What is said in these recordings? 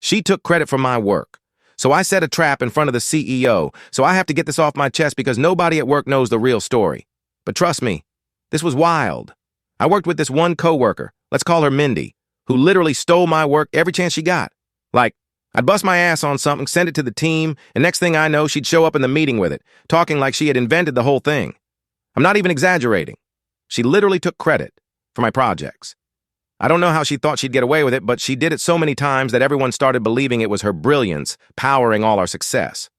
She took credit for my work. So I set a trap in front of the CEO, so I have to get this off my chest because nobody at work knows the real story. But trust me, this was wild. I worked with this one coworker, let's call her Mindy, who literally stole my work every chance she got. Like, I'd bust my ass on something, send it to the team, and next thing I know, she'd show up in the meeting with it, talking like she had invented the whole thing. I'm not even exaggerating. She literally took credit for my projects. I don't know how she thought she'd get away with it, but she did it so many times that everyone started believing it was her brilliance powering all our success.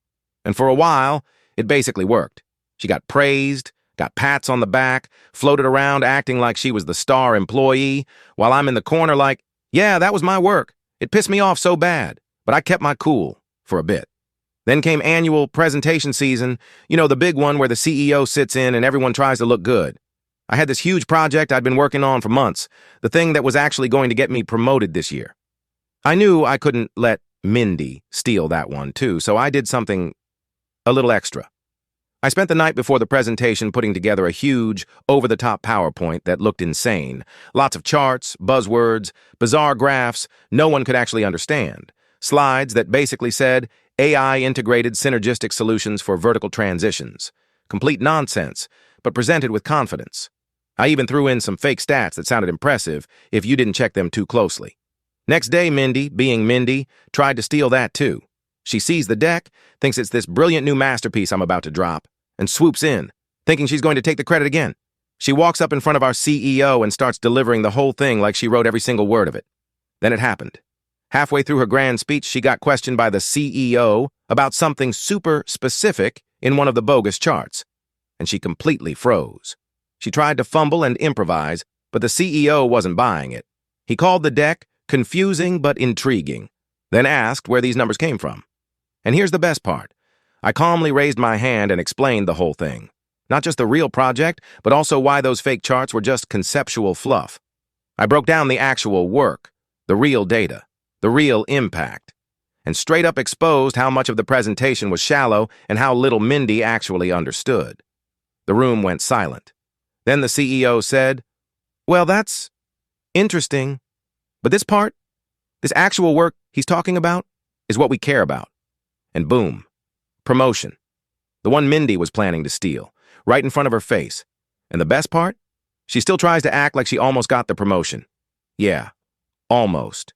And for a while, it basically worked. She got praised, got pats on the back, floated around acting like she was the star employee, while I'm in the corner like, yeah, that was my work. It pissed me off so bad, but I kept my cool for a bit. Then came annual presentation season, the big one where the CEO sits in and everyone tries to look good. I had this huge project I'd been working on for months, the thing that was actually going to get me promoted this year. I knew I couldn't let Mindy steal that one too, so I did something a little extra. I spent the night before the presentation putting together a huge, over-the-top PowerPoint that looked insane. Lots of charts, buzzwords, bizarre graphs no one could actually understand. Slides that basically said, AI-integrated synergistic solutions for vertical transitions. Complete nonsense, but presented with confidence. I even threw in some fake stats that sounded impressive if you didn't check them too closely. Next day, Mindy, being Mindy, tried to steal that too. She sees the deck, thinks it's this brilliant new masterpiece I'm about to drop, and swoops in, thinking she's going to take the credit again. She walks up in front of our CEO and starts delivering the whole thing like she wrote every single word of it. Then it happened. Halfway through her grand speech, she got questioned by the CEO about something super specific in one of the bogus charts, and she completely froze. She tried to fumble and improvise, but the CEO wasn't buying it. He called the deck confusing but intriguing, then asked where these numbers came from. And here's the best part. I calmly raised my hand and explained the whole thing. Not just the real project, but also why those fake charts were just conceptual fluff. I broke down the actual work, the real data, the real impact, and straight up exposed how much of the presentation was shallow and how little Mindy actually understood. The room went silent. Then the CEO said, "Well, that's interesting, but this part, this actual work he's talking about, is what we care about." And boom, promotion. The one Mindy was planning to steal, right in front of her face. And the best part? She still tries to act like she almost got the promotion. Yeah, almost.